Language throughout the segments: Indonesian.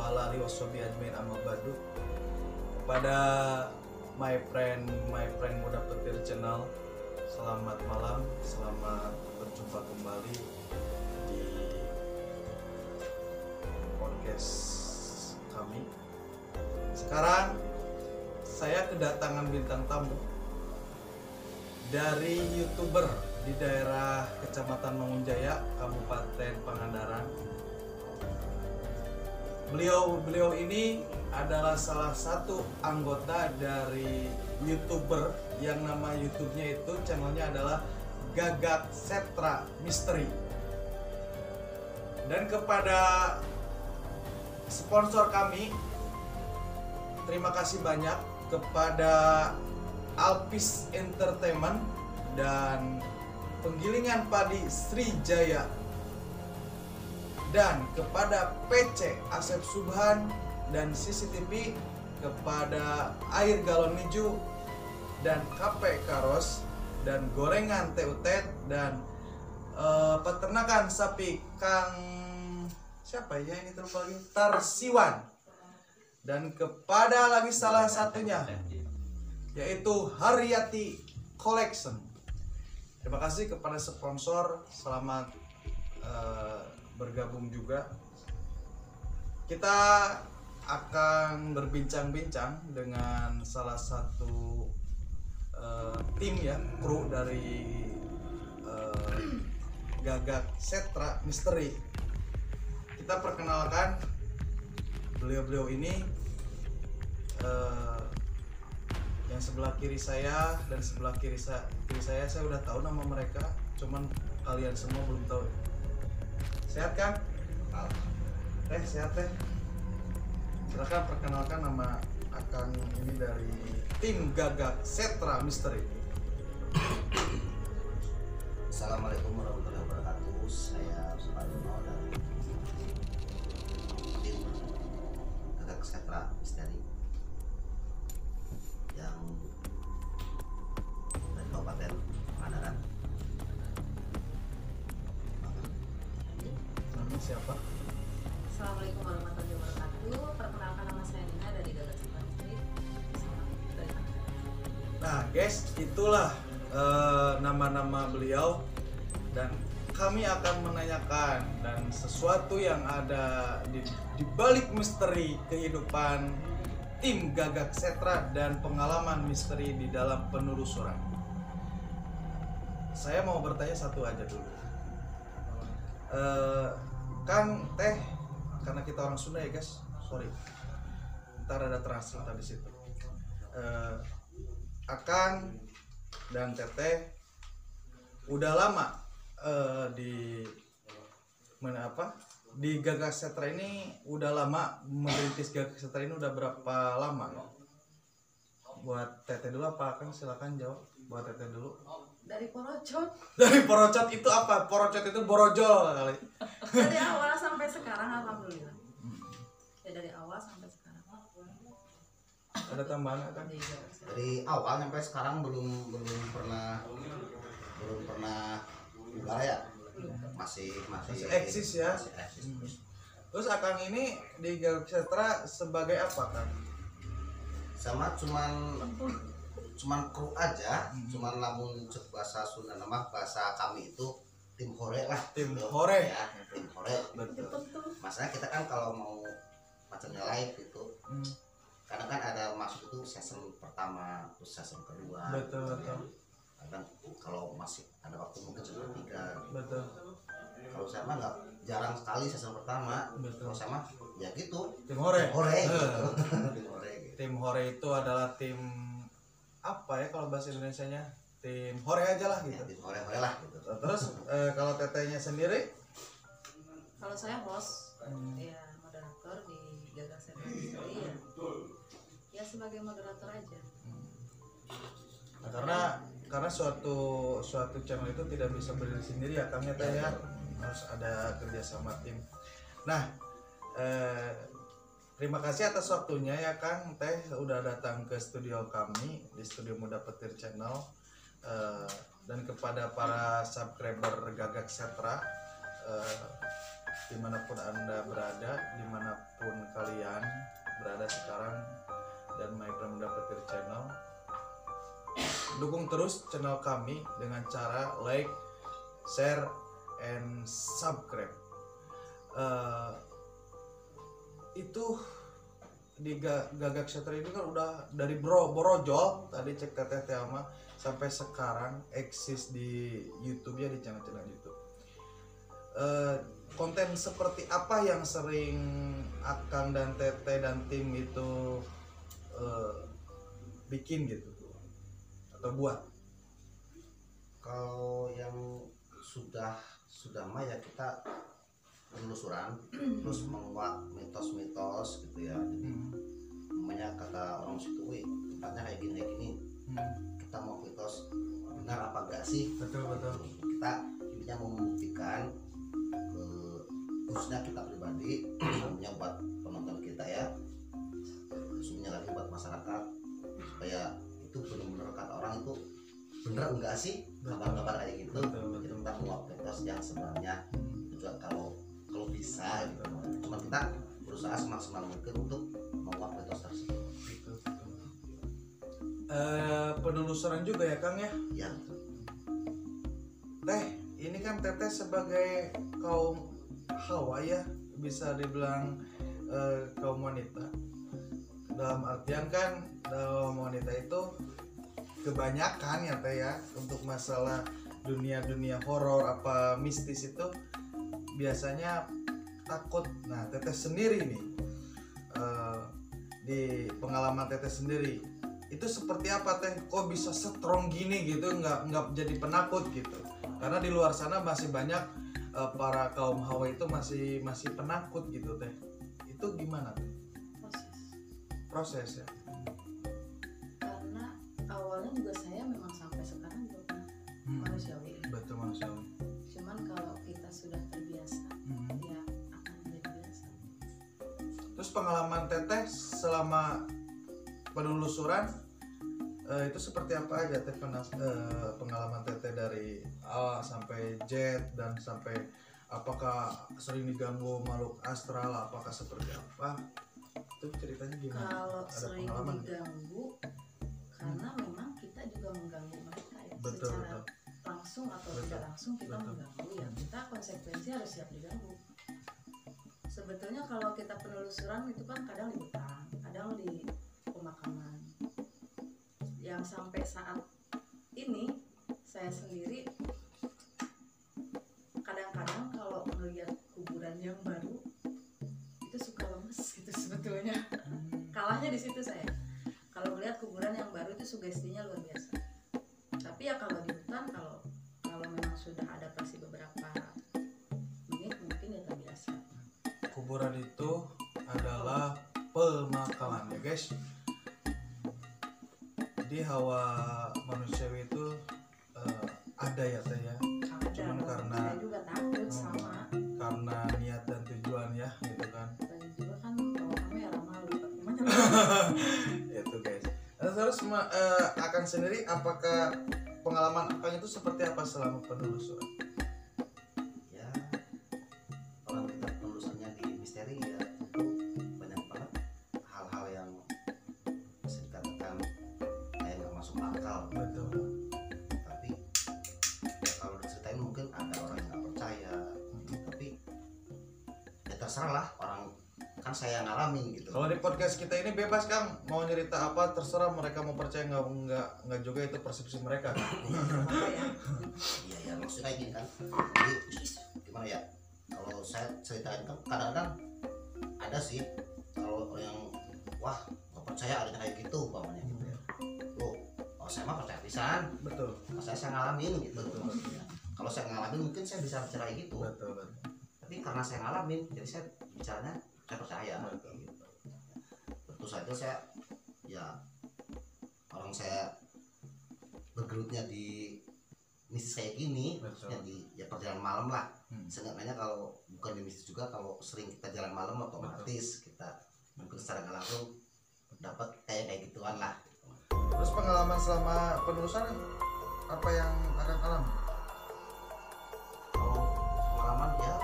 wa ala alihi washabihi ajmain amma ba'du. Kepada my friend Muda Petir Channel, selamat malam, selamat berjumpa kembali di podcast kami. Sekarang saya kedatangan bintang tamu dari YouTuber di daerah Kecamatan Mangunjaya, Kabupaten Pangandaran. Beliau ini adalah salah satu anggota dari YouTuber yang nama YouTube-nya itu, channelnya adalah Gagak Setra Misteri. Dan kepada sponsor kami, terima kasih banyak kepada Alpis Entertainment dan Penggilingan Padi Srijaya, dan kepada PC Asep Subhan dan CCTV, kepada Air Galon Hijau dan KP Karos dan Gorengan TUT dan peternakan sapi Kang siapa ya ini terus lagi Tarsiwan, dan kepada lagi salah satunya yaitu Haryati Collection. Terima kasih kepada sponsor, selamat bergabung juga. Kita akan berbincang-bincang dengan salah satu tim ya, kru dari Gagak Setra Misteri. Kita perkenalkan beliau ini, yang sebelah kiri saya dan sebelah kiri saya udah tahu nama mereka, cuman kalian semua belum tahu. Sehat kan? Sehat teh. Silakan perkenalkan nama Akang ini dari tim Gagak Setra Misteri. Assalamualaikum warahmatullahi wabarakatuh. Saya Suparno dari tim Gagak Setra Misteri yang dari Kabupaten Pangandaran. Namanya siapa? Assalamualaikum warahmatullahi wabarakatuh. Perkenalkan, nama saya Nina dari Gagak Setra Misteri. Dari Pangandaran. Nah guys, itulah nama-nama beliau, dan kami akan menanyakan dan sesuatu yang ada di balik misteri kehidupan tim Gagak Setra dan pengalaman misteri di dalam penelusuran. Saya mau bertanya satu aja dulu. Kang Teh, karena kita orang Sunda ya guys, sorry, ntar ada translate di situ. Akang dan Teteh udah lama di Gagak Setra ini, udah lama merintis Gagak Setra ini, udah berapa lama? Buat Teteh dulu apa Akang? Silakan jawab. Buat Teteh dulu. Dari Porocot. Dari Porocot itu apa? Porocot itu borojol kali. Dari awal sampai sekarang alhamdulillah. Ya dari awal sampai sekarang. Ada tambahan kan? Dari awal sampai sekarang belum pernah bubar ya. Masih eksis ya. Masih eksis. Terus Akang ini di Gagak Setra sebagai apa kan? Sama cuman kru aja, cuman namun bahasa Sunda nama bahasa kami itu tim hore lah. Tim gitu. hore. Ya, tim hore. Betul. Masalahnya kita kan kalau mau macamnya live itu, kadang kan ada masuk itu season pertama, terus season kedua. Betul. Kadang kalau masih ada waktu mungkin season 3. Betul. Kalau saya mah nggak, jarang sekali season pertama. Betul. Kalau saya mah ya gitu. Tim hore. Tim hore gitu. Tim hore gitu. Tim hore itu adalah tim apa ya kalau bahasa Indonesianya? Tim hore aja lah Ya, gitu. tim hore lah gitu. Terus kalau Tetehnya sendiri? Kalau saya host, ya moderator di Gagak Setra Misteri ya. Ya sebagai moderator aja. Nah, karena suatu channel itu tidak bisa berdiri sendiri ya Kang ya Teh ya, harus ada kerjasama tim. Nah, terima kasih atas waktunya ya Kang Teh, udah datang ke studio kami di Studio Muda Petir Channel, dan kepada para subscriber Gagak Setra, dimanapun Anda berada, dimanapun kalian berada sekarang, dan My Pramuda Petir Channel, dukung terus channel kami dengan cara like, share, and subscribe. Itu di Gagak Ksatra ini kan udah dari Borojol tadi cek Teteh Tiama sampai sekarang eksis di YouTube ya, di channel-channel YouTube. Konten seperti apa yang sering Akang dan Teteh dan tim itu bikin gitu atau buat? Kalau yang sudah mah ya kita penelusuran terus menguak mitos-mitos gitu ya. Namanya kata orang situ, wih tempatnya kayak gini kita mau mitos benar apa enggak sih? Betul. Kita intinya membuktikan khususnya kita pribadi, umumnya buat penonton kita ya, khususnya lagi buat masyarakat, supaya itu benar-benar kata orang itu bener enggak sih kabar-kabar kayak gitu. Betul. Jadi kita menguak mitos yang sebenarnya juga kalau bisa gitu. Cuma kita berusaha semaksimal mungkin untuk menguak mitos tersebut. Penelusuran juga ya Kang ya. Ya. Teh, ini kan Teteh sebagai kaum hawa ya, bisa dibilang kaum wanita. Dalam artian kan dalam wanita itu kebanyakan ya Teh ya, untuk masalah dunia horor apa mistis itu biasanya takut. Nah Teteh sendiri nih, di pengalaman Teteh sendiri itu seperti apa Teh? Kok bisa strong gini gitu, nggak jadi penakut gitu? Karena di luar sana masih banyak para kaum hawa itu masih penakut gitu Teh. Itu gimana Teh? Proses ya. Karena awalnya juga saya memang sampai sekarang juga pernah manusiawi. Betul, manusiawi. Cuman kalau kita sudah terbiasa, ya akan menjadi biasa. Terus pengalaman Teteh selama penelusuran itu seperti apa aja Teh? Pengalaman Teteh dari A sampai Z, dan sampai apakah sering diganggu makhluk astral, apakah seperti apa? Itu ceritanya gimana? Kalau Ada sering pengalaman? diganggu, karena memang kita juga mengganggu mereka ya, Betul. secara langsung atau tidak langsung kita Betul. mengganggu, ya kita konsekuensi harus siap diganggu. Sebetulnya kalau kita penelusuran itu kan kadang di hutan, kadang di pemakaman. Yang sampai saat ini saya sendiri kadang-kadang kalau melihat kuburan yang baru itu suka lemes gitu sebetulnya. Kalahnya di situ saya. Kalau melihat kuburan yang baru itu sugestinya luar biasa. Tapi ya kalau di hutan, kalau memang sudah adaptasi beberapa menit mungkin ya terbiasa. Kuburan itu adalah pemakaman ya guys. Jadi hawa manusiawi itu ada ya Teh ya. Cuman karena saya juga takut sama. karena niat dan tujuan ya gitu kan. Dan juga kan bawa kamera malu. Gimana? Itu guys. Terus Akang sendiri, apakah pengalaman Akang itu seperti apa selama penelusuran? Ya, kalau kita penelusurnya di misteri ya banyak banget hal-hal yang bisa dikatakan kayak nggak masuk akal. Betul. Tapi ya kalau diceritain mungkin ada orang yang nggak percaya, tapi ya terserah lah, orang kan saya ngalamin gitu. Kalau di podcast kita ini bebas Kang, mau cerita apa terserah, mereka mau percaya nggak juga, itu persepsi mereka. Apa ya? Iya ya, maksudnya kayak gini kan. Jadi gimana ya, kalau saya ceritain kan kadang-kadang ada sih kalau orang yang wah nggak percaya adanya kayak gitu umpamanya gitu ya. Loh, saya mah percaya pisan. Betul. Saya ngalamin gitu. Ya. Kalau saya ngalamin mungkin saya bisa bicara gitu. Betul. Tapi karena saya ngalamin, jadi saya bicaranya saya percaya. Betul. Gitu. Tentu saja saya ya orang saya bergerutnya di mistis kayak gini, maksudnya di ya perjalanan malam lah. Seenggaknya kalau bukan di mistis juga, kalau sering kita jalan malam otomatis kita mungkin secara nggak langsung dapat kayak gituan lah. Terus pengalaman selama penelusuran apa yang akan alami? Kalau pengalaman ya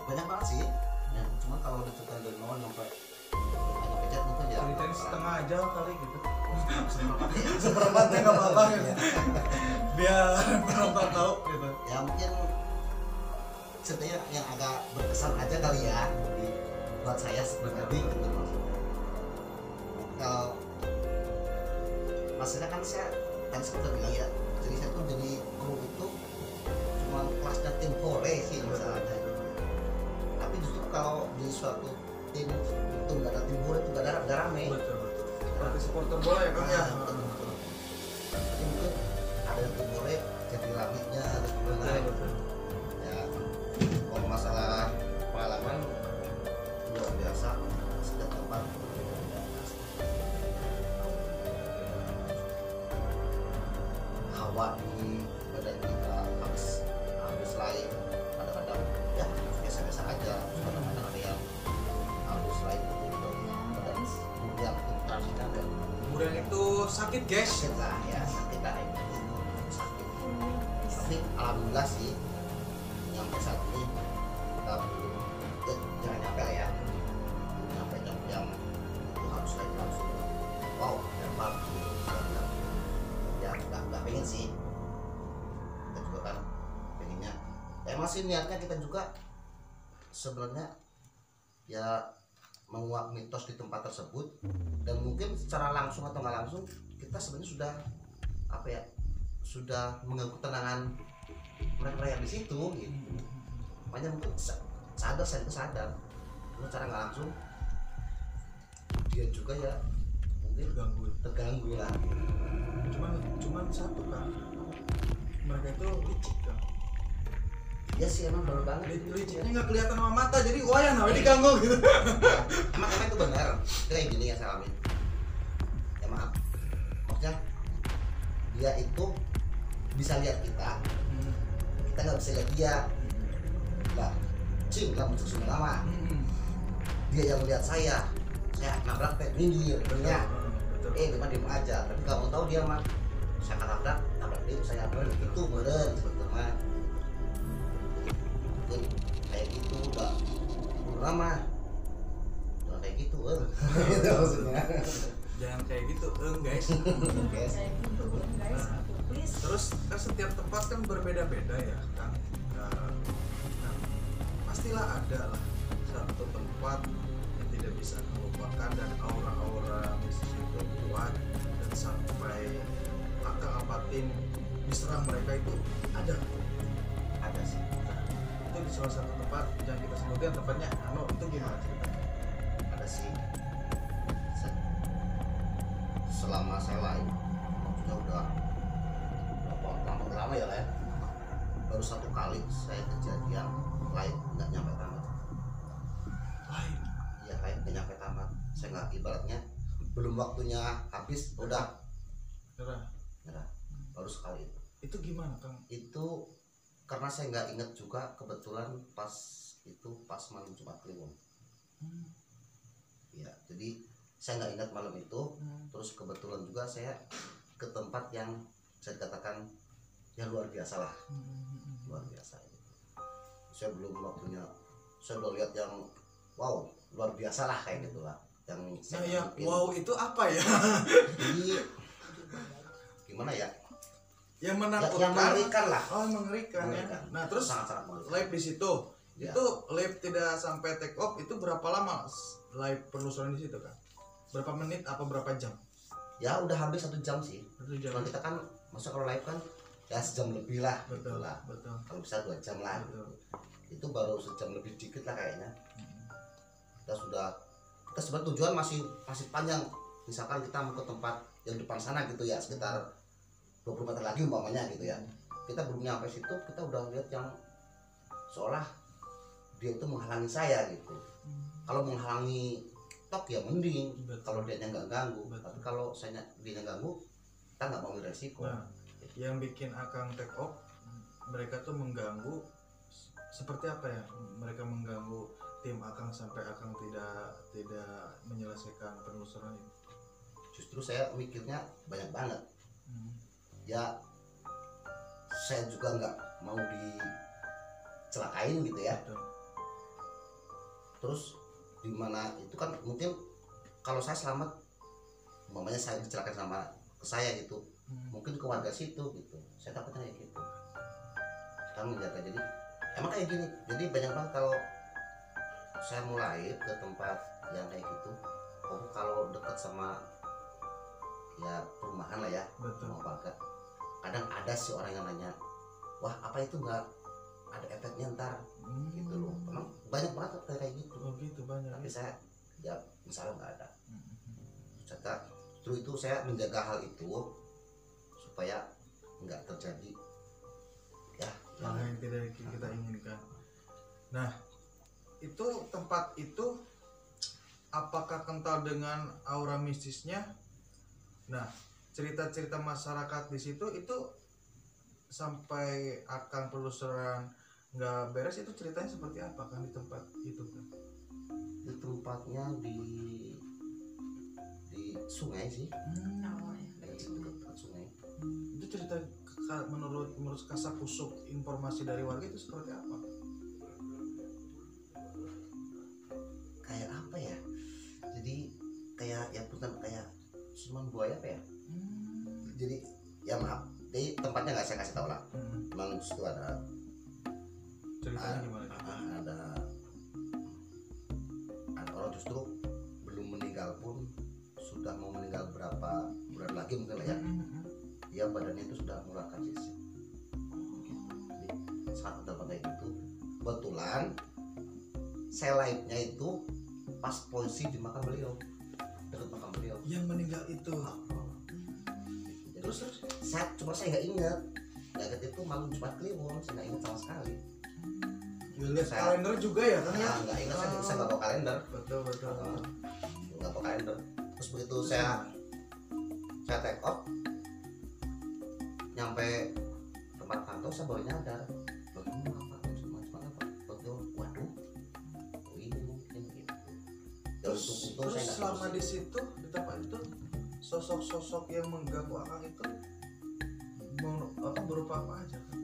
banyak banget sih ya, cuman kalau diceritain dari nol sampai pencet mungkin ya ceritain setengah aja kali gitu. seperempat ya Seperempatnya nggak apa-apa gitu. Biar penonton tahu gitu. ya mungkin ceritanya yang agak berkesan aja kali ya buat saya pribadi gitu maksudnya. Kalau maksudnya kan saya tadi seperti bilang ya, jadi saya tuh jadi kru itu cuma kelasnya tim vole sih misalnya. Tapi justru kalau di suatu tim itu nggak ada tim vole itu nggak rame. Betul. Seperti supporter bola ya Kang ya. Jadi mungkin ada yang tim vole jadi ramenya harus mulai. Ya, kalau masalah pengalaman luar biasa setiap tempat hawa di badan kita habis lain kadang-kadang ya biasa-biasa aja kadang-kadang ada yang habis lain gitu badan kemudian intensnya dan Kemudian itu sakit guys. sakit lah ya sakit lah itu sakit tapi alhamdulillah sih sampai saat ini kita belum jangan nyampe lah ya belum nyampe jam itu harus lagi langsung wow hebat ya nggak pengen sih kita juga kan pengennya ya emang sih niatnya kita juga sebenarnya ya menguak mitos di tempat tersebut dan mungkin secara langsung atau nggak langsung kita sebenarnya sudah apa ya sudah mengganggu ketenangan mereka yang di situ gitu. Makanya mungkin sadar saya itu sadar terus cara nggak langsung dia juga ya mungkin terganggu lah. Cuman satu kan, mereka itu licik kan. Ya sih emang baru banget Liciknya nggak kelihatan sama mata, jadi wah ya namanya diganggu gitu. emang itu benar kayak gini ya salamin ya maaf maksudnya dia itu bisa lihat kita nggak bisa lihat dia lah cing lah muncul sudah lama dia yang melihat saya nabrak teh minggir bener depan diem aja tapi kamu tahu dia mah saya nabrak dia saya nabrak itu bener sebetulnya mungkin kayak gitu udah lama jangan kayak gitu gitu maksudnya Jangan kayak gitu guys. guys Kayak gitu guys, please. Terus kan setiap tempat kan berbeda-beda ya kan. Nah, pastilah ada lah satu tempat yang tidak bisa melupakan dan aura-aura mistis itu kuat dan sampai akal apatin diserang mereka itu ada sih itu di salah satu tempat yang kita sebutkan tempatnya itu gimana ceritanya? ada sih selama saya lain maksudnya udah lama ya lah ya baru satu kali saya kejadian lain nggak nyampe tamat lain nggak nyampe tamat saya nggak ibaratnya belum waktunya habis udah nyerah baru sekali Itu gimana Kang? itu karena saya nggak ingat juga kebetulan pas malam Jumat Kliwon ya jadi saya nggak ingat malam itu terus kebetulan juga saya ke tempat yang saya katakan ya luar biasa lah luar biasa gitu. Saya belum waktunya saya udah lihat yang wow luar biasa lah kayak gitulah yang saya wow itu apa ya? jadi gimana ya Yang menakutkan, yang mengerikan lah. Mengerikan ya. Nah terus sangat mengerikan. live di situ Ya. itu live tidak sampai take off itu berapa lama live penelusuran di situ kan? Berapa menit apa berapa jam? Ya udah hampir 1 jam sih. 1 jam. Kalau kita kan masa kalau live kan ya sejam lebih lah. Betul gitu lah. betul. Kalau bisa 2 jam lah. Betul. Itu baru sejam lebih dikit lah kayaknya. Kita sebenarnya tujuan masih panjang. Misalkan kita mau ke tempat yang depan sana gitu ya sekitar 20 meter lagi umpamanya gitu ya. Kita belum nyampe situ kita udah lihat yang seolah dia itu menghalangi saya gitu. Kalau menghalangi tok ya mending. Kalau dia nggak ganggu. Tapi kalau dia ganggu kita nggak mau resiko. Nah, yang bikin Akang take off mereka tuh mengganggu seperti apa ya? Mereka mengganggu tim Akang sampai Akang tidak menyelesaikan penelusuran ini. Justru saya mikirnya banyak banget. Ya saya juga nggak mau dicelakain gitu ya. Betul. terus di mana itu kan mungkin kalau saya selamat umpamanya saya kecelakaan sama ke saya gitu, mungkin ke warga situ gitu, saya takutnya kayak gitu. Sekarang menjaga, jadi emang kayak gini, jadi banyak banget kalau saya mulai ke tempat yang kayak gitu. Oh, kalau dekat sama ya perumahan lah ya, Betul. rumah warga, kadang ada sih orang yang nanya, wah apa itu nggak ada efeknya ntar gitu loh. Emang banyak banget kayak gitu, Oh gitu banyak. tapi saya ya misalnya nggak ada. Justru itu saya menjaga hal itu supaya nggak terjadi ya Hal yang tidak kita inginkan. Nah, itu tempat itu apakah kental dengan aura mistisnya? Nah, cerita-cerita masyarakat di situ itu sampai akan penelusuran nggak beres, itu ceritanya seperti apa kan di tempat itu kan? di tempatnya di sungai sih, Oh, ya, di dekat sungai. dekat sungai. Itu cerita menurut kasakusuk informasi dari warga itu seperti apa? Kayak apa ya, jadi kayak ya bukan kayak siluman buaya apa ya, jadi ya maaf, jadi tempatnya nggak saya kasih tahu lah. Memang situ ada Ceritanya gimana? ada orang justru belum meninggal pun sudah mau meninggal berapa bulan lagi mungkin lah ya, dia badannya itu sudah mengeluarkan sisi gitu. Jadi saat tempat kayak gitu, kebetulan saya live-nya itu pas polisi di makam beliau, dekat makam beliau. Yang meninggal itu. Jadi, Terus saya nggak ingat itu malam Jumat Kliwon, saya nggak ingat sama sekali. lihat Saya- kalender juga ya kan ya? Nggak ingat, saya nggak bawa kalender. Betul. Nggak pakai kalender. Terus begitu saya take off nyampe tempat kantor, saya baru nyadar bagaimana apa cuma apa betul, waduh oh ini mungkin gitu. Terus Untung saya nggak selama terus- di situ di tempat itu sosok-sosok yang mengganggu akang itu berupa apa aja kan?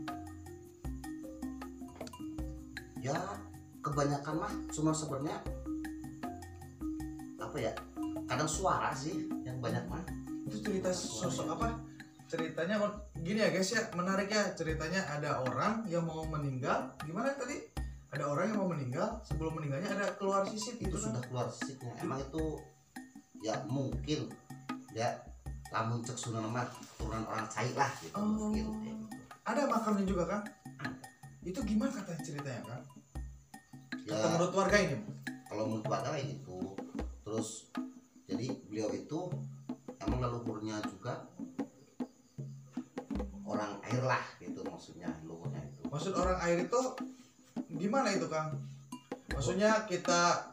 ya kebanyakan mah cuma sebenarnya apa ya, kadang suara sih yang banyak mah. Itu cerita sosok apa? Ceritanya gini ya guys ya, menarik ya ceritanya. Ada orang yang mau meninggal, gimana tadi? Ada orang yang mau meninggal, sebelum meninggalnya ada keluar sisit Itu gitu kan? sudah keluar sisiknya, emang itu ya mungkin ya lamun cek sunan mah turunan orang cair lah gitu. Oh. Mungkin kayak gitu. Ada makamnya juga kan? Itu gimana katanya ceritanya kan? Ya Kata menurut warga ini. kalau menurut warga kayak gitu. Terus jadi beliau itu emang leluhurnya juga orang air lah gitu, maksudnya leluhurnya itu. Maksud orang air itu gimana itu Kang? Maksudnya kita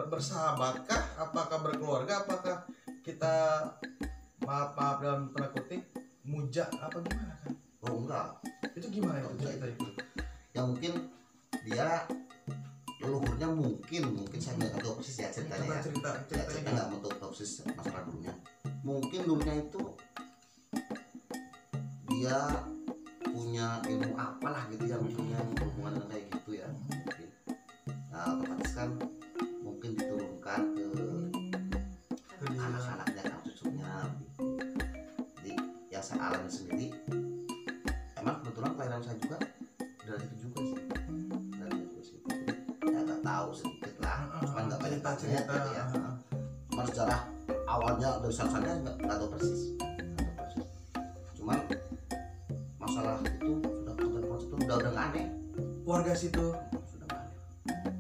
bersahabatkah? Apakah berkeluarga? Apakah kita maaf dalam tanda kutip muja apa gimana kan? Oh enggak, Itu gimana itu enggak cerita itu. itu? Ya mungkin dia leluhurnya mungkin saya nggak tahu persis ya ceritanya ya. Cerita Ya ceritanya cerita gimana? nggak mau tahu persis masalah dulunya. Mungkin dulunya itu dia punya ilmu apalah gitu yang punya hubungan dengan kayak gitu ya mungkin. Nah otomatis kan mungkin diturunkan ke anak-anaknya kan cucunya gitu. Jadi yang saya alami sendiri, emang kebetulan kelahiran saya juga dari itu juga sih, dari itu sih. Ya nggak tahu sedikit lah, cuman nggak banyak banget cerita. gitu ya. Cuman sejarah awalnya dari sana nggak tahu persis, cuman masalah itu sudah sampai proses itu udah nggak aneh, Warga situ. sudah nggak aneh.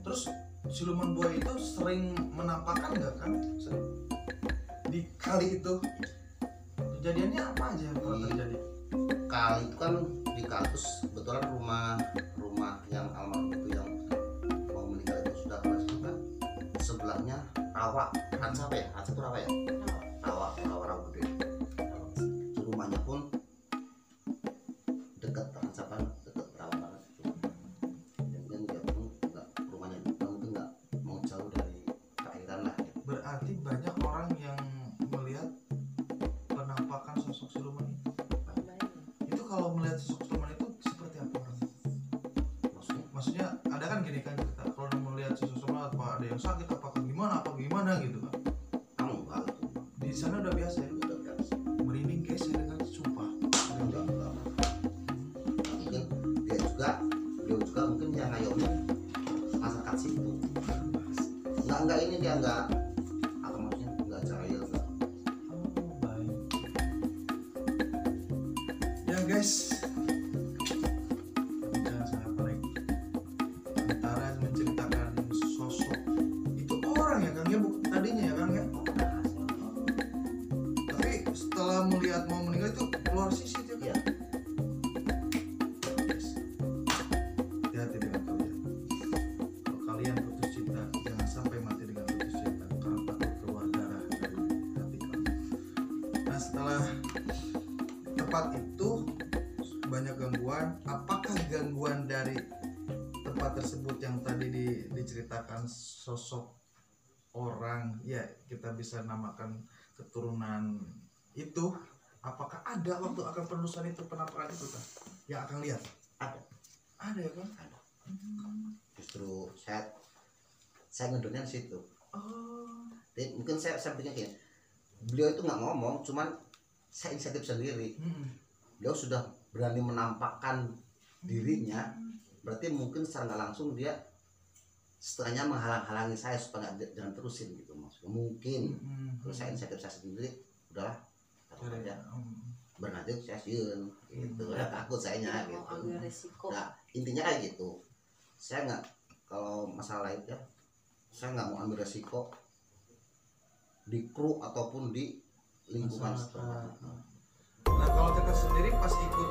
Terus siluman buaya itu sering menampakkan nggak kan? Di kali itu kejadiannya apa aja yang pernah terjadi? Kali itu kan di kampus kebetulan rumah yang almarhum itu yang mau meninggal itu sudah kelas juga, sebelahnya rawa, Hansa apa ya? Hansa itu rawa ya? Rawa gede. Itu rumahnya pun dekat Hansa banget, dekat rawa banget itu. Dan dia pun nggak, rumahnya mungkin nggak mau jauh dari perairan lah gitu. Berarti banyak orang yang melihat penampakan sosok siluman itu. Itu kalau melihat sosok siluman itu seperti apa orang? Maksudnya Maksudnya ada kan gini kan kita kalau melihat lihat sosok apa ada yang sakit apakah gimana gitu kan? Kamu enggak gitu. Di sana udah biasa ya? Udah biasa. Merinding guys saya dengar sumpah. Enggak. Mungkin beliau juga mungkin yang ngayomin masyarakat situ. Enggak ini dia enggak apa maksudnya enggak jahil enggak. Oh, baik. Ya guys, bicara sangat baik antara menceritakan sosok itu orang ya Kang ya, tadinya ya Kang ya. Tapi setelah melihat mau meninggal itu keluar sisi dia. Iya. Hati-hati dengan kalian. Kalau kalian putus cinta, jangan sampai mati dengan putus cinta karena takut keluar darah dari hati kamu. Nah setelah tempat itu banyak gangguan, apakah gangguan dari tempat tersebut yang tadi diceritakan sosok orang ya kita bisa namakan keturunan itu, apakah ada waktu akan penelusuran itu penampakan itu kan yang akan lihat? Ada ya kan? Ada. Justru saya ngedurnya di situ. Oh. Jadi mungkin saya pikir gini, beliau itu nggak ngomong, cuman saya inisiatif sendiri. Beliau sudah berani menampakkan dirinya, berarti mungkin secara nggak langsung dia setengahnya menghalang-halangi saya supaya jangan terusin gitu maksudnya mungkin. Terus saya inisiatif saya sendiri, udahlah taruh aja, bernajak saya sieun gitu, udah takut saya gitu. Ambil resiko. Nah intinya kayak gitu, saya nggak, kalau masalah itu ya saya nggak mau ambil resiko di kru ataupun di lingkungan setempat. Nah kalau kita sendiri pas ikut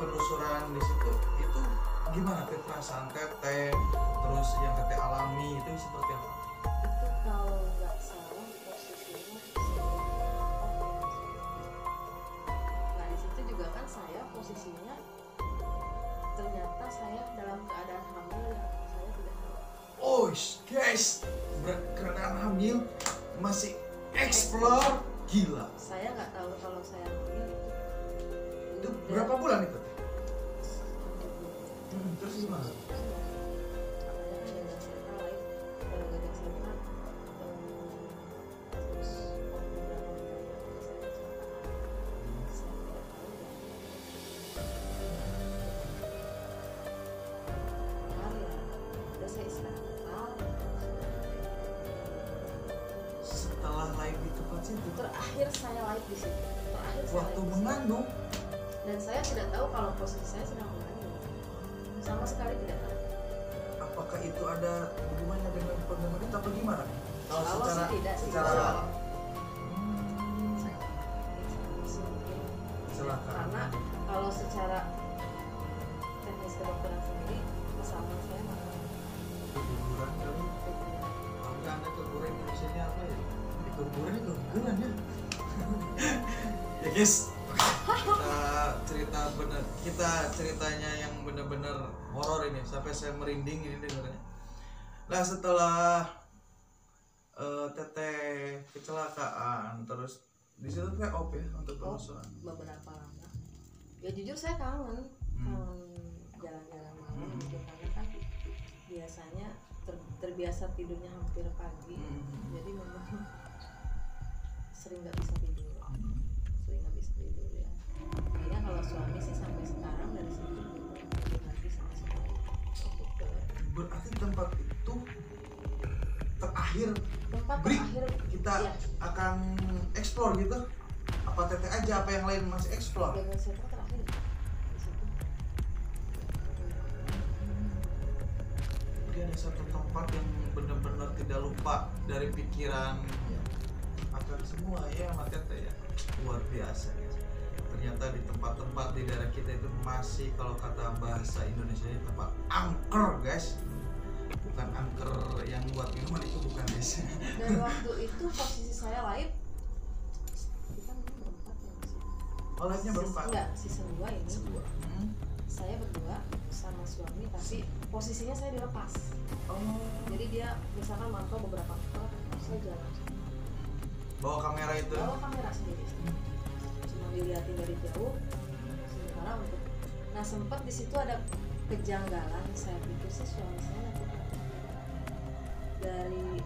penelusuran di situ itu gimana perasaan teteh, terus yang teteh alami itu seperti apa? Itu kalau nggak salah posisinya nah di situ juga kan saya posisinya ternyata saya dalam keadaan hamil yang saya tidak tahu. Oh guys, keadaan hamil masih explore, gila. Saya nggak tahu kalau saya hamil Itu berapa bulan itu? Terus gimana? Setelah live di tempat situ, Terakhir saya live di situ. Terakhir saya waktu live di situ. mengandung, Dan saya tidak tahu kalau posisi saya sedang mengandung. Sama sekali tidak tahu. apakah itu ada hubungannya dengan pengemudian atau gimana? Kalau Kalau secara sih tidak sih. secara Saya masih mungkin. Kecelakaan. Karena kalau secara teknis kedokteran sendiri kesalahan saya mana? keguguran kali. Tapi anda keguguran Indonesia apa ya? Keguguran itu keguguran ya. Ya guys, kita ceritanya yang benar-benar horor ini sampai saya merinding ini dengarnya. Nah setelah teteh kecelakaan terus di situ teh op ya untuk penelusuran. Beberapa lama. Ya jujur saya kangen jalan-jalan malam gitu karena kan biasanya terbiasa tidurnya hampir pagi. Jadi memang sering nggak bisa tidur. Ya. Kayaknya kalau suami sih sampai sekarang dari situ belum lagi sama sekali untuk ke Berarti tempat itu terakhir tempat break terakhir kita ya, akan explore gitu. Apa teteh aja apa yang lain masih explore? dengan siapa terakhir di situ. Jadi ada satu tempat yang benar-benar tidak lupa dari pikiran akan semua ya sama teteh ya. Luar biasa guys. Ternyata di tempat-tempat di daerah kita itu masih kalau kata bahasa Indonesia ini tempat angker guys. Bukan angker yang buat minuman itu bukan guys. Dan waktu itu posisi saya live kita mungkin berempat ya di situ. Oh live-nya berempat? Enggak, season 2 ini Sebuah. saya berdua sama suami tapi posisinya saya dilepas. Oh. Jadi dia misalkan mantau beberapa meter, saya jalan Bawa kamera itu. bawa kamera sendiri, cuma dilihatin dari jauh. Sementara untuk nah sempat di situ ada kejanggalan, saya pikir sih suami saya nanti dari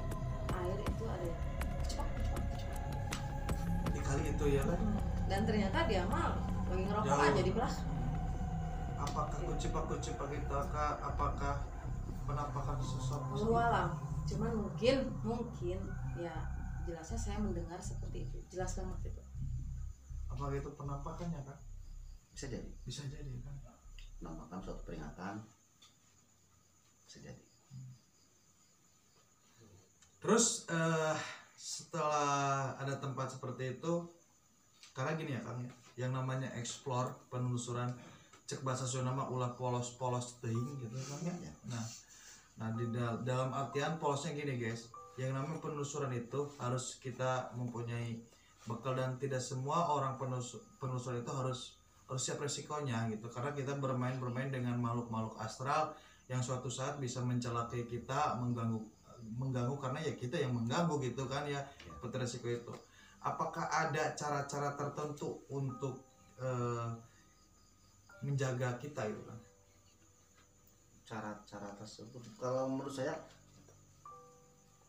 air itu ada yang cepak. Di kali itu ya kan. Dan ternyata dia mah lagi ngerokok Jauh. aja di belakang. Apakah kucipak itu apakah penampakan sosok? Wallahu alam. Cuman mungkin ya jelasnya saya mendengar seperti itu, jelas banget itu. Apakah itu penampakannya Kak? Bisa jadi Bisa jadi kan. namakan suatu peringatan, bisa jadi. Terus setelah ada tempat seperti itu, karena gini ya Kang ya, yang namanya explore, penelusuran, cek bahasa Sunda mah ulah polos-polos teuing gitu kan ya. Nah di dalam artian polosnya gini guys, yang namanya penelusuran itu harus kita mempunyai bekal dan tidak semua orang penelusuran itu harus siap resikonya gitu, karena kita bermain dengan makhluk astral yang suatu saat bisa mencelakai kita, mengganggu karena ya kita yang mengganggu gitu kan ya, seperti resiko itu. Apakah ada cara-cara tertentu untuk menjaga kita itu kan? Cara-cara tersebut kalau menurut saya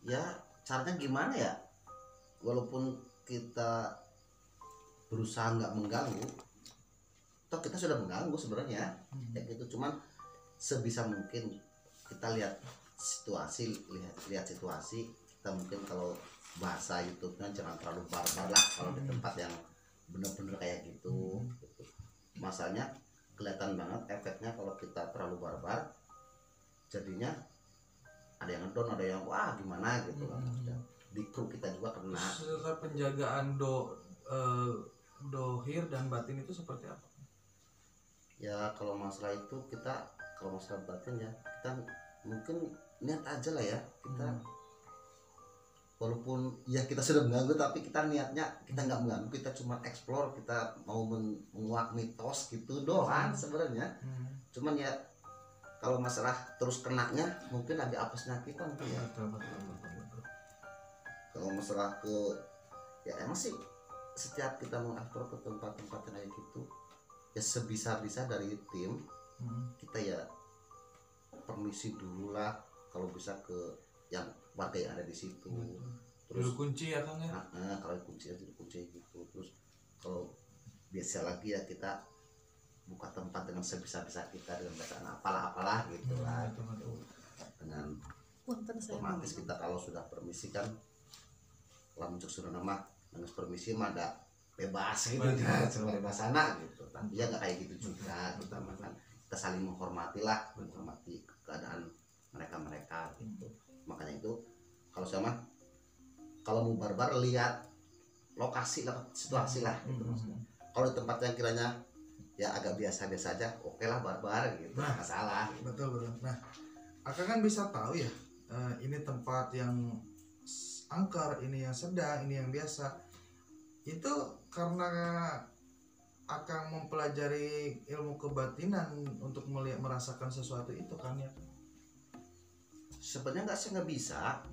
ya caranya gimana ya, walaupun kita berusaha nggak mengganggu, toh kita sudah mengganggu sebenarnya ya gitu. Cuman sebisa mungkin kita lihat situasi, lihat situasi kita, mungkin kalau bahasa YouTube-nya jangan terlalu barbar lah kalau di tempat yang bener-bener kayak gitu. Masanya kelihatan banget efeknya kalau kita terlalu barbar, jadinya ada yang ngedon, ada yang wah gimana gitu kan. Di kru kita juga kena. Setelah penjagaan dohir dan batin itu seperti apa? Ya kalau masalah itu kita, kalau masalah batin ya kita mungkin niat aja lah ya kita. Walaupun ya kita sudah mengganggu, tapi kita niatnya kita nggak mengganggu, kita cuma explore, kita mau menguak mitos gitu doang sebenarnya. Cuman ya kalau masalah terus kenanya mungkin agak apesnya kita mungkin ya. Betul. Kalau masalah ke ya emang sih setiap kita mau explore ke tempat-tempat yang kayak gitu ya sebisa-bisa dari tim kita ya permisi dulu lah kalau bisa ke yang warga yang ada di situ. Terus kunci ya Kang ya. kalau kunci gitu. Terus kalau biasa lagi ya kita buka tempat dengan sebisa-bisa kita dengan bacaan apalah gitu lah. Dengan otomatis kita kalau sudah permisi kan, kalau muncul sudah nama dengan permisi mah ada bebas gitu kan, bebas sana gitu. Tapi ya nggak kayak gitu juga. Pertama kan kita saling menghormati lah, menghormati keadaan mereka gitu. Makanya itu kalau sama kalau mau barbar lihat lokasi lah, situasi lah gitu maksudnya. Kalau di tempat yang kiranya ya agak biasa-biasa aja, oke lah barbar gitu, nggak salah. Betul. Nah, Akang kan bisa tahu ya, ini tempat yang angker, ini yang sedang, ini yang biasa. Itu karena Akang mempelajari ilmu kebatinan untuk merasakan sesuatu itu kan ya? Sebenarnya nggak bisa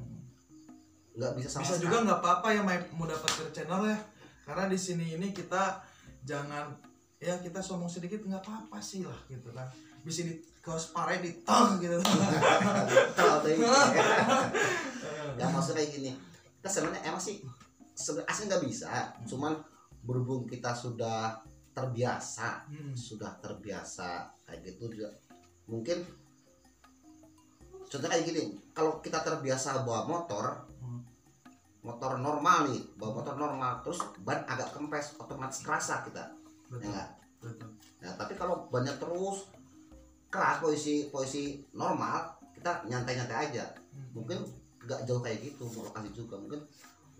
sama bisa juga nggak apa-apa ya mau dapat ke channel ya, karena di sini ini kita jangan ya kita sombong sedikit nggak apa-apa sih lah gitu kan, bisa di kaos pare di tong gitu. Ya maksudnya kayak gini, kita sebenarnya emang sih asli nggak bisa, cuman berhubung kita sudah terbiasa kayak gitu juga. Mungkin contohnya kayak gini, kalau kita terbiasa bawa motor normal nih, bawa motor normal terus ban agak kempes, otomatis kerasa kita. Betul. Ya, ya tapi kalau bannya terus keras posisi normal, kita nyantai-nyantai aja. Mungkin nggak jauh kayak gitu, mau lokasi juga mungkin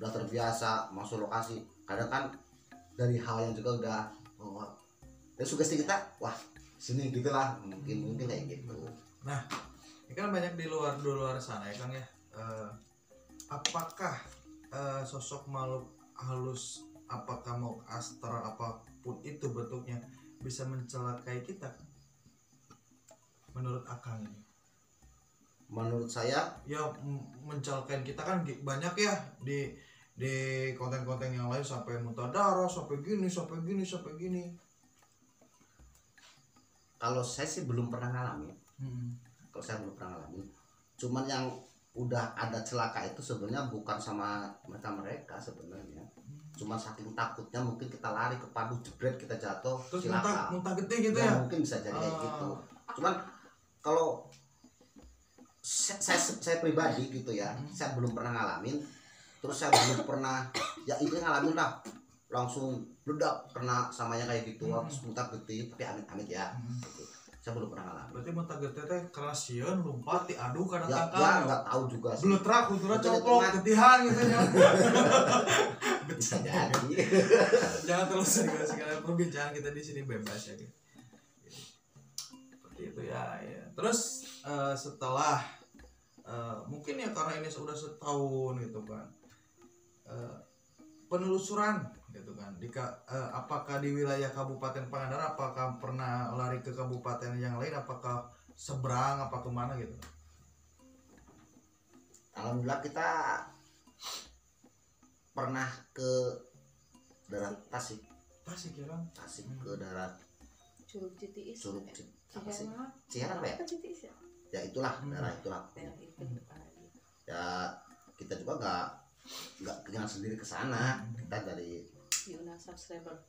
udah terbiasa masuk lokasi. Kadang kan dari hal yang juga udah dari sugesti kita, wah sini gitulah, mungkin kayak gitu. Nah, ini kan banyak di luar sana ya Kang ya. Apakah sosok makhluk halus, apakah mau astral apapun itu bentuknya, bisa mencelakai kita menurut Akang ini? Menurut saya Ya mencelakai kita kan banyak ya di konten-konten yang lain, sampai muntah darah, sampai gini. kalau saya sih belum pernah ngalamin. Kalau saya belum pernah ngalamin, cuman yang udah ada celaka itu sebenarnya bukan sama mereka sebenarnya, cuma saking takutnya mungkin kita lari ke padu jebret kita jatuh Terus celaka. muntah gede gitu ya? Mungkin bisa jadi kayak gitu. Cuman kalau saya pribadi gitu ya, saya belum pernah ngalamin, terus saya belum pernah ya itu ngalamin lah langsung meledak pernah samanya kayak gitu, muntah gede, tapi amit-amit ya gitu. Saya belum pernah ngalamin. Berarti muntah gede teh karena sieun lompat diadu karena Ya, tangkal. ya nggak tahu juga sih. Belutrak, kutura Betul, coplok, itu, ketihan gitu ya. Bisa jadi. Jangan terlalu serius sekali perbincangan kita di sini bebas ya. Gitu. Seperti itu ya. Terus setelah mungkin ya karena ini sudah setahun gitu kan, penelusuran gitu kan, apakah di wilayah Kabupaten Pangandaran, apakah pernah lari ke kabupaten yang lain, apakah seberang, apa kemana gitu? Alhamdulillah kita pernah ke daerah Tasik ya kan? Tasik ke daerah Curug Citiis. Curug apa sih? Ciherang. Ciherang apa ya? Apa Citiis ya? Ya itulah daerah itulah. Daerah itu depan lagi. Ya kita juga nggak keinginan sendiri ke sana, kita dari Diundang subscriber.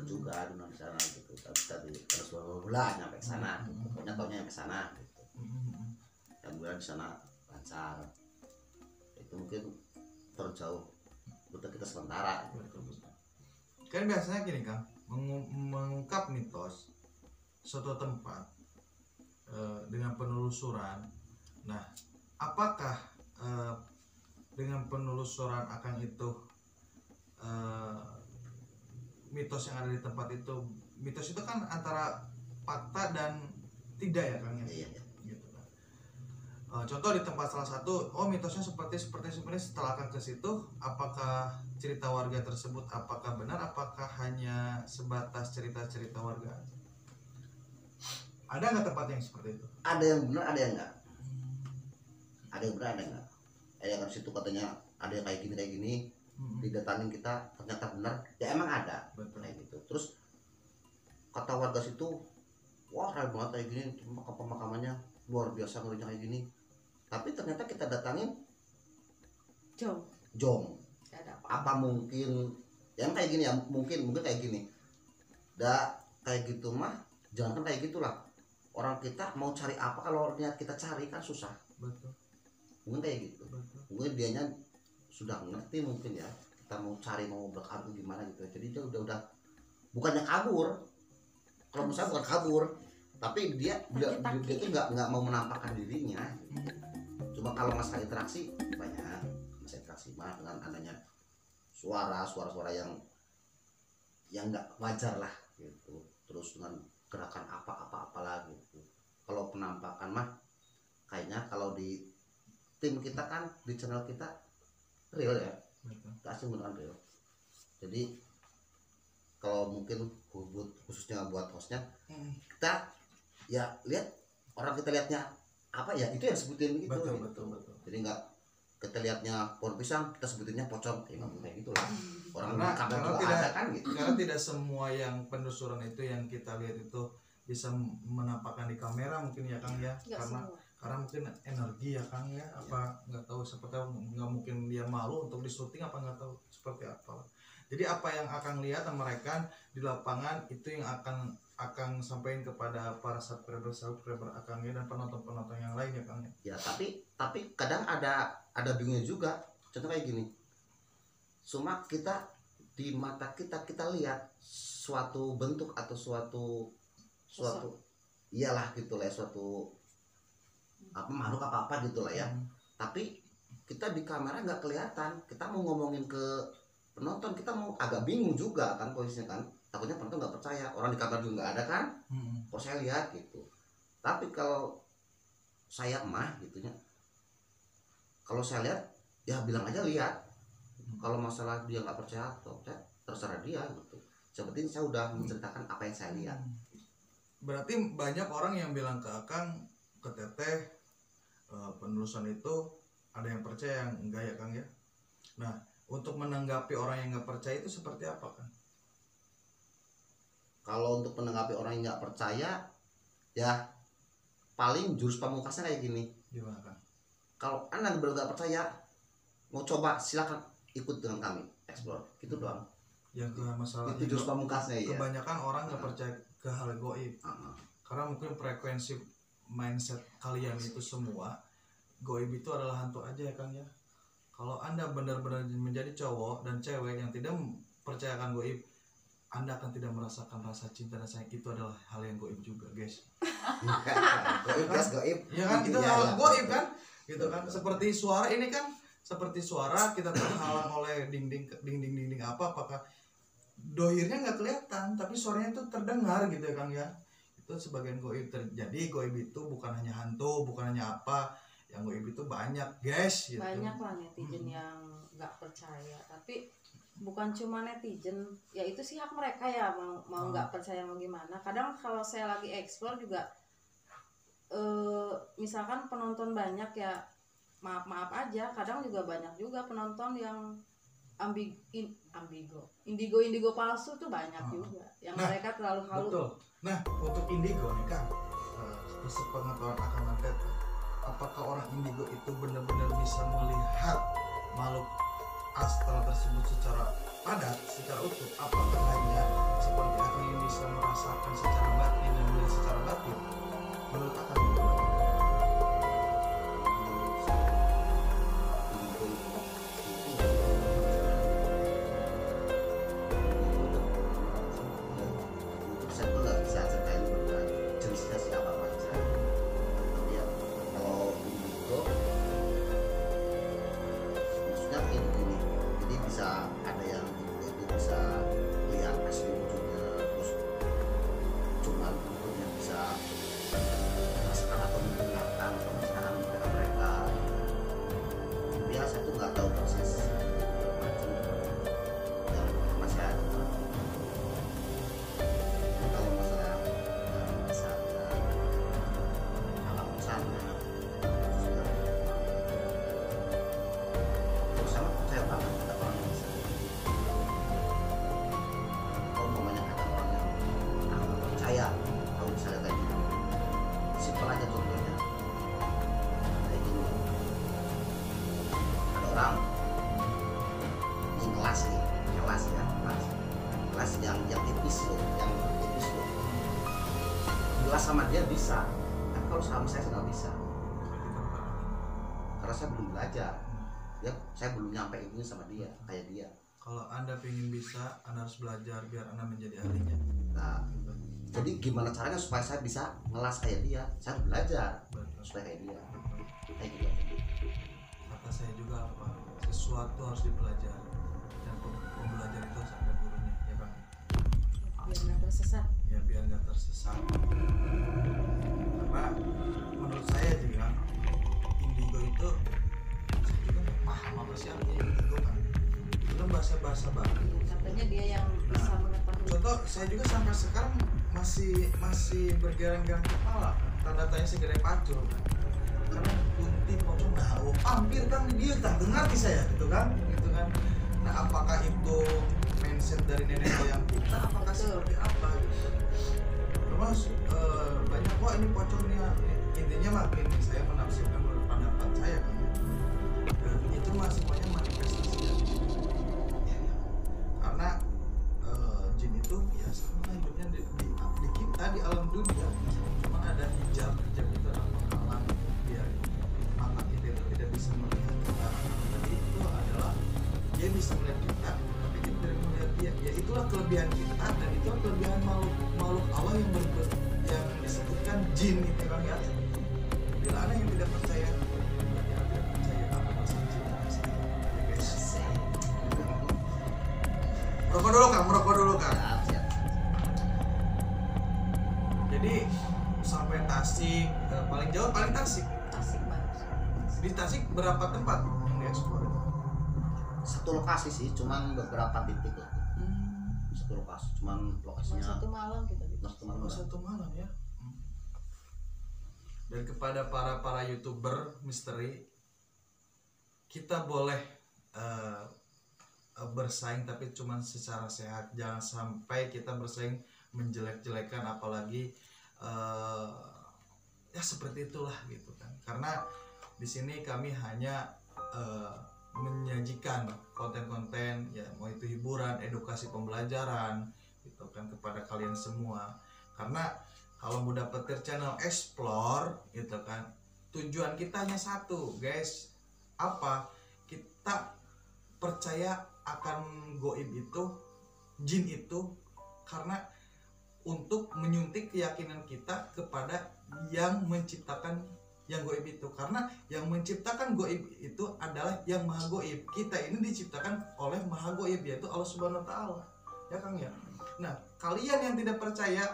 juga di sana gitu, tadi terus bulan nyampe ke sana gitu. Pokoknya taunya nyampe sana gitu. Dan bulan di sana lancar. Itu mungkin terjauh untuk kita sementara. Kan biasanya gini Kang, mengungkap mitos suatu tempat dengan penelusuran. Nah, apakah dengan penelusuran akan itu mitos yang ada di tempat itu, mitos itu kan antara fakta dan tidak ya Kang ya? Iya. Gitu kan. Contoh di tempat salah satu, mitosnya seperti setelah akan ke situ, apakah cerita warga tersebut apakah benar, apakah hanya sebatas cerita-cerita warga? Ada nggak tempat yang seperti itu? Ada yang benar, ada yang enggak. Ada yang benar, ada yang enggak. Ada yang ke situ katanya ada yang kayak gini, didatangin kita ternyata benar, ya emang ada. Betul. Kayak gitu. Terus kata warga situ, wah keren banget kayak gini, pemakamannya luar biasa ngerinya kayak gini. Tapi ternyata kita datangin jong. Ada Apa mungkin yang kayak gini ya, mungkin kayak gini. Dah kayak gitu mah, jangan kan kayak gitulah. Orang kita mau cari apa kalau niat kita cari kan susah. Betul. Mungkin kayak gitu. Betul. Mungkin dianya sudah ngerti mungkin ya, kita mau cari mau berkabur gimana gitu. Jadi dia udah bukannya kabur. Kalau menurut saya bukan kabur, tapi dia tuh nggak mau menampakkan dirinya. Cuma kalau masalah interaksi banyak, masalah interaksi mah dengan adanya suara yang nggak wajar lah gitu. Terus dengan gerakan apa gitu. Kalau penampakan mah kayaknya kalau di tim kita kan, di channel kita real ya, kasih beneran real. Jadi kalau mungkin khususnya buat hostnya, kita ya lihat orang kita lihatnya apa ya itu yang sebutin gitu. Betul. Jadi nggak kita lihatnya pohon pisang kita sebutinnya pocong, kayak gitu lah. Orang Karena juga tidak ada kan gitu. Karena tidak semua yang penelusuran itu yang kita lihat itu bisa menampakkan di kamera mungkin ya Kang ya. Karena mungkin energi ya Kang ya, apa nggak tahu, seperti nggak mungkin dia malu untuk di syuting, apa nggak tahu seperti apa. Jadi apa yang akan lihat dan mereka di lapangan itu yang akan sampaikan kepada para subscriber akangnya dan penonton yang lain ya Kang ya. Ya tapi kadang ada bingungnya juga. Contoh kayak gini, cuma kita di mata kita lihat suatu bentuk atau suatu iyalah gitulah, suatu apa makhluk apa gitu lah ya. Tapi kita di kamera nggak kelihatan. Kita mau ngomongin ke penonton, kita mau agak bingung juga kan posisinya kan. Takutnya penonton nggak percaya, orang di kamera juga nggak ada kan. Kok saya lihat gitu. Tapi kalau saya mah gitunya, kalau saya lihat ya bilang aja lihat. Kalau masalah dia nggak percaya atau terserah dia gitu. Seperti saya udah menceritakan apa yang saya lihat. Berarti banyak orang yang bilang ke Akang, ke Teteh, penelusuran itu ada yang percaya, yang enggak ya Kang ya. Nah, untuk menanggapi orang yang nggak percaya itu seperti apa Kang? Kalau untuk menanggapi orang yang nggak percaya, ya paling jurus pamungkasnya kayak gini. Gimana Kang? Kalau Anda benar nggak percaya, mau coba silakan ikut dengan kami explore, gitu doang. Yang ke masalah Itu jurus pamungkasnya ya. kebanyakan orang nggak percaya ke hal goib karena mungkin frekuensi mindset kalian itu semua goib itu adalah hantu aja ya Kang ya. Kalau Anda benar-benar menjadi cowok dan cewek yang tidak percayakan goib, Anda akan tidak merasakan rasa cinta dan sayang. Itu adalah hal yang goib juga guys. Goib guys, goib. Ya kan itu hal goib kan, gitu kan. Seperti suara ini kan, seperti suara kita terhalang oleh dinding apa, apakah dohirnya nggak kelihatan tapi suaranya itu terdengar gitu ya Kang ya. Itu sebagian goib. Jadi goib itu bukan hanya hantu, bukan hanya apa, yang goib itu banyak guys gitu. Banyak lah netizen yang nggak percaya, tapi bukan cuma netizen, ya itu sih hak mereka ya, mau nggak percaya mau gimana. Kadang kalau saya lagi explore juga misalkan penonton banyak ya, maaf aja, kadang juga banyak juga penonton yang indigo palsu tuh banyak juga yang mereka terlalu halus. Betul. Nah, untuk indigo nih Kang, sepengetahuan akan angkat, apakah orang indigo itu benar-benar bisa melihat makhluk astral tersebut secara padat, secara utuh? Apakah hanya seperti Akang yang bisa merasakan secara batin dan melihat secara batin? Menurut Akang gimana? Saya tuh nggak bisa ceritain jenisnya siapa aja. Tapi ya kalau itu maksudnya ini, jadi bisa ada yang itu bisa lihat asli wujudnya, terus cuman bentuknya bisa merasakan atau mendengarkan permasalahan mereka. Ya saya tuh nggak tahu proses macam yang masih ada. Kalau masalah alam sana terus sama percaya banget kata orang yang bisa. Kalau namanya kata orang yang nggak percaya, kalau misalnya kayak gini simpel aja contohnya kayak gini, ada orang di kelas ya kelas yang tipis loh, jelas sama dia bisa, tapi kalau sama saya nggak bisa karena saya belum belajar ya, saya belum nyampe ilmunya sama dia kayak dia. Kalau Anda pengen bisa, Anda harus belajar biar Anda menjadi ahlinya. Nah, jadi gimana caranya supaya saya bisa ngelas kayak dia? Saya harus belajar supaya kayak dia, kayak gitu. Kata saya juga apa, sesuatu harus dipelajari dan pembelajar itu harus ada gurunya ya Bang, Biar nggak tersesat. ya biar nggak tersesat. Karena menurut saya juga indigo itu, saya juga nggak paham apa sih artinya indigo kan, itu kan bahasa baru. Katanya dia yang bisa mengetahui. Contoh saya juga sampai sekarang masih bergerang-gerang kepala, tanda tanya segede pacul kan. Karena kunti pocong hampir kan dia tak dengar di saya gitu kan. Nah apakah itu mindset dari nenek moyang kita, apakah seperti apa gitu. Terus banyak kok ini pocongnya, intinya makin saya menafsirkan menurut pendapat saya kan, dan itu semuanya manifestasi dari jin. Karena jin itu ya sama hidupnya di kita di alam dunia, cuma ada hijab itu adalah penghalang biar mata kita itu tidak bisa melihat kita. Jadi itu adalah dia bisa melihat kita tapi kita tidak melihat dia. Ya itulah kelebihan kita dan itulah kelebihan makhluk Allah yang disebutkan jin itu kan ya. Bila ada yang tidak percaya, berarti Anda tidak percaya apa maksud jin itu sendiri. Ya guys. Merokok dulu Kang. Siap. Jadi sampai Tasik, paling jauh paling Tasik. Asik banget. Di Tasik berapa tempat yang dieksplor? Satu lokasi sih, cuman beberapa titik lah. Satu lokasi, cuman Cuma lokasinya satu malam kita di Satu malam ya. Dan kepada para YouTuber misteri, kita boleh bersaing tapi cuma secara sehat. Jangan sampai kita bersaing menjelek-jelekan, apalagi ya seperti itulah gitu kan. Karena Di sini kami hanya menyajikan konten-konten ya, mau itu hiburan, edukasi, pembelajaran gitu kan kepada kalian semua. Karena kalau mau dapetin channel Explore gitu kan, tujuan kita hanya satu guys, apa? Kita percaya akan goib itu, jin itu, karena untuk menyuntik keyakinan kita kepada yang menciptakan yang goib itu. Karena yang menciptakan goib itu adalah yang maha goib. Kita ini diciptakan oleh maha goib, yaitu Allah Subhanahu wa Ta'ala, ya Kang ya. Nah, kalian yang tidak percaya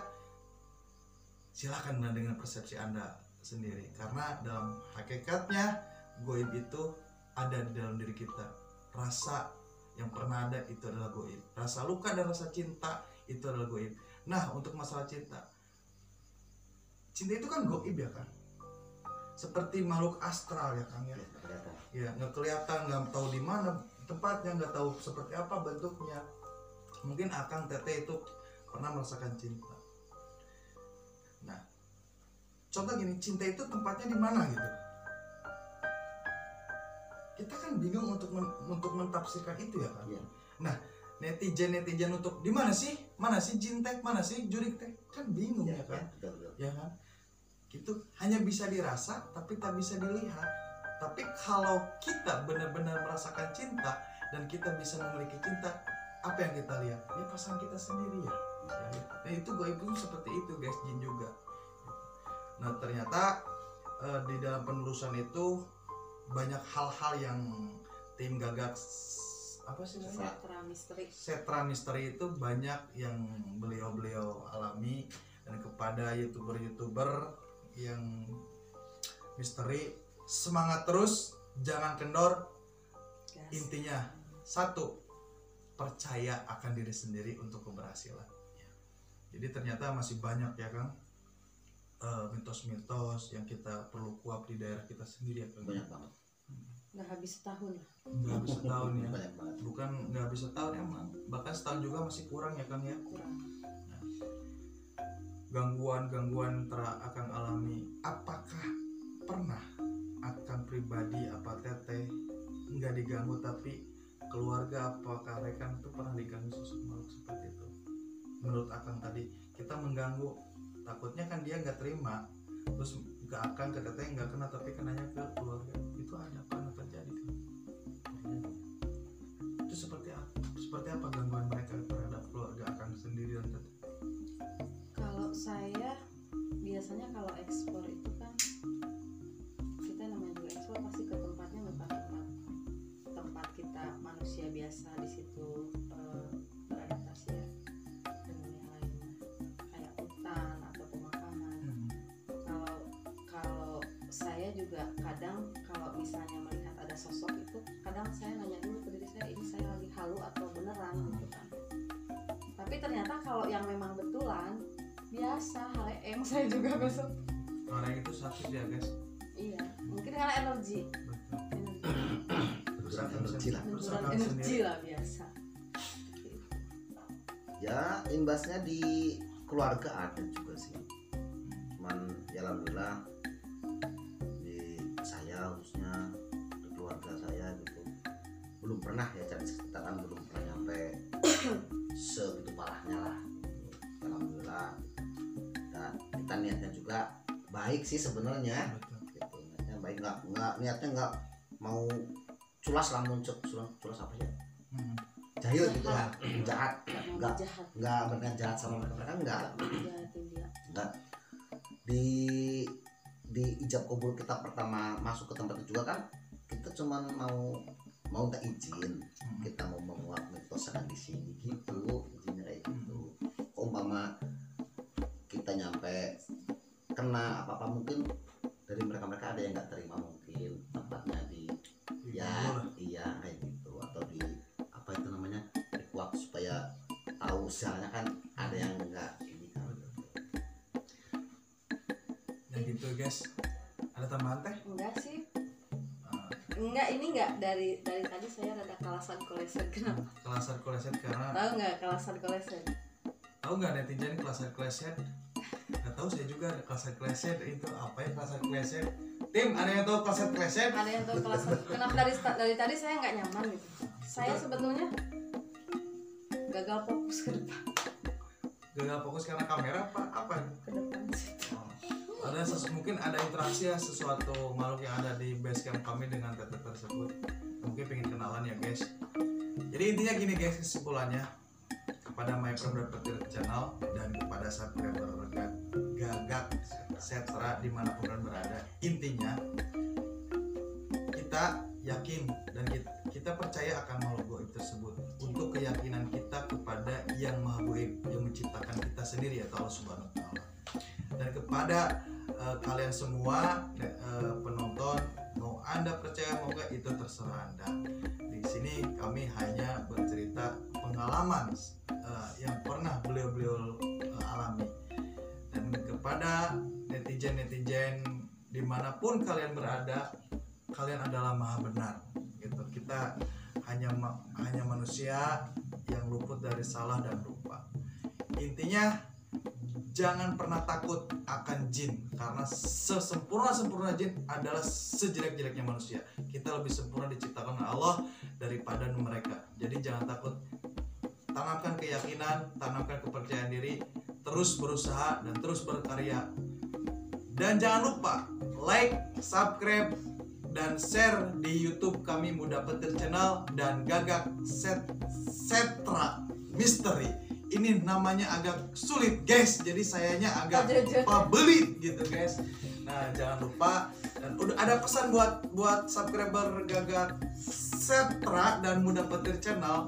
silakan dengan persepsi Anda sendiri, karena dalam hakikatnya goib itu ada di dalam diri kita. Rasa yang pernah ada itu adalah goib. Rasa luka dan rasa cinta itu adalah goib. Nah, untuk masalah cinta itu kan goib ya kan, seperti makhluk astral ya Kang ya. Ya, nggak kelihatan, nggak tahu di mana tempatnya, nggak tahu seperti apa bentuknya. Mungkin Akang Teteh itu pernah merasakan cinta. Nah, contoh gini, cinta itu tempatnya di mana gitu. Kita kan bingung untuk mentafsirkan itu ya kan. Ya. Nah, netizen untuk di mana sih jin teh, mana sih jurik teh, kan bingung ya kan. Ya kan. Itu hanya bisa dirasa tapi tak bisa dilihat. Tapi kalau kita benar-benar merasakan cinta dan kita bisa memiliki cinta, apa yang kita lihat? Ya pasangan kita sendiri ya. Nah, itu goib itu seperti itu guys, jin juga. Nah, ternyata di dalam penelusuran itu banyak hal-hal yang tim Gagak apa sih namanya? Setra Misteri itu banyak yang beliau alami, dan kepada youtuber yang misteri, semangat terus, jangan kendor. Intinya satu, percaya akan diri sendiri untuk keberhasilan. Jadi ternyata masih banyak ya Kang mitos-mitos yang kita perlu kuap di daerah kita sendiri ya Kang. Banyak banget. Nggak habis setahun. Nggak habis setahun ya. Banyak banget. Bukan nggak habis setahun emang. Bahkan setahun juga masih kurang ya Kang ya. Kurang. Nah, gangguan Akang alami. Apakah pernah Akang pribadi apa Teteh nggak diganggu, tapi keluarga apakah rekan itu pernah diganggu sosok makhluk seperti itu? Menurut Akang tadi kita mengganggu, takutnya kan dia nggak terima, terus ke Akang, ke Teteh nggak kena tapi kenanya ke keluarga. Itu ada pernah terjadi kan? Itu seperti apa gangguan mereka terhadap keluarga Akang sendiri dan Teteh? Kalau saya biasanya kalau ekspor itu kan kita namanya juga ekspor pasti ke tempatnya bukan tempat kita manusia biasa di situ beradaptasi ya dengan yang lainnya, kayak hutan atau pemakaman. Kalau saya juga kadang kalau misalnya melihat ada sosok itu, kadang saya nanya dulu ke diri saya, ini saya lagi halu atau beneran gitu kan. Tapi ternyata kalau yang memang betulan biasa HM saya juga besok. Orang itu sakit ya guys. Iya, mungkin karena energi. Terus Energi lah biasa. Ya imbasnya di keluarga ada juga sih. Cuman ya alhamdulillah di saya khususnya di keluarga saya gitu belum pernah ya, cari sekitaran belum pernah nyampe segitu parahnya lah. Alhamdulillah. Dan kita niatnya juga baik sih sebenarnya. Gitu. Niatnya baik, nggak niatnya nggak mau culas lah, muncul culas apa ya? Jahil gitu lah, jahat, nggak berniat jahat sama mereka, enggak. Di ijab kabul kita pertama masuk ke tempat itu juga kan kita cuman mau nggak izin, kita mau menguak mitos di sini gitu, izinnya kayak gitu. Umpama kita nyampe kena apa mungkin dari mereka ada yang nggak terima, mungkin tempatnya di ya iya kayak gitu, atau di apa itu namanya dikuak supaya tahu usianya kan ada yang enggak ini kan. Ya gitu guys. Ada tambahan teh? Enggak sih. Enggak, ini enggak dari tadi saya rada kalasan koleset. Kenapa? Kalasan koleset karena Tahu enggak kalasan koleset? tahu nggak netizen kalasan koleset? Nggak tahu saya juga ada kalasan koleset itu apa ya kalasan koleset? Tim, ada yang tahu konsep kleset? Ada yang tahu kelas kenapa dari tadi saya nggak nyaman gitu. Saya sebetulnya gagal fokus ke depan. Gagal fokus karena kamera apa? Ke depan situ. Ada mungkin ada interaksi ya, sesuatu makhluk yang ada di base camp kami dengan teteh tersebut. Mungkin pengen kenalan ya guys. Jadi intinya gini guys, kesimpulannya kepada My Problem Petir Channel dan kepada subscriber Gagak Setra dimanapun kalian berada, intinya kita yakin dan kita percaya akan makhluk gaib tersebut untuk keyakinan kita kepada yang maha gaib yang menciptakan kita sendiri, yaitu Allah Subhanahu wa Ta'ala. Dan kepada kalian semua penonton, mau anda percaya mau enggak itu terserah anda. Di sini kami hanya bercerita pengalaman yang pernah beliau alami. Dan kepada netizen dimanapun kalian berada, kalian adalah maha benar gitu. Kita hanya manusia yang luput dari salah dan lupa. Intinya jangan pernah takut akan jin, karena sesempurna jin adalah sejelek-jeleknya manusia. Kita lebih sempurna diciptakan oleh Allah daripada mereka. Jadi jangan takut, tanamkan keyakinan, tanamkan kepercayaan diri, terus berusaha dan terus berkarya. Dan jangan lupa like, subscribe, dan share di YouTube kami Muda Petir Channel dan Gagak Setra Misteri. Ini namanya agak sulit guys, jadi sayanya agak pabelit gitu guys. Nah jangan lupa, dan udah ada pesan buat subscriber Gagak Setra dan Muda Petir Channel.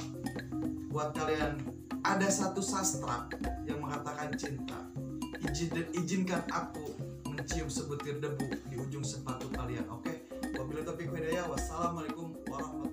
Buat kalian, ada satu sastra yang mengatakan cinta. Izinkan aku mencium sebutir debu di ujung sepatu kalian. Oke, wabillahi taufiq wal hidayah. Wassalamualaikum warahmatullahi wabarakatuh.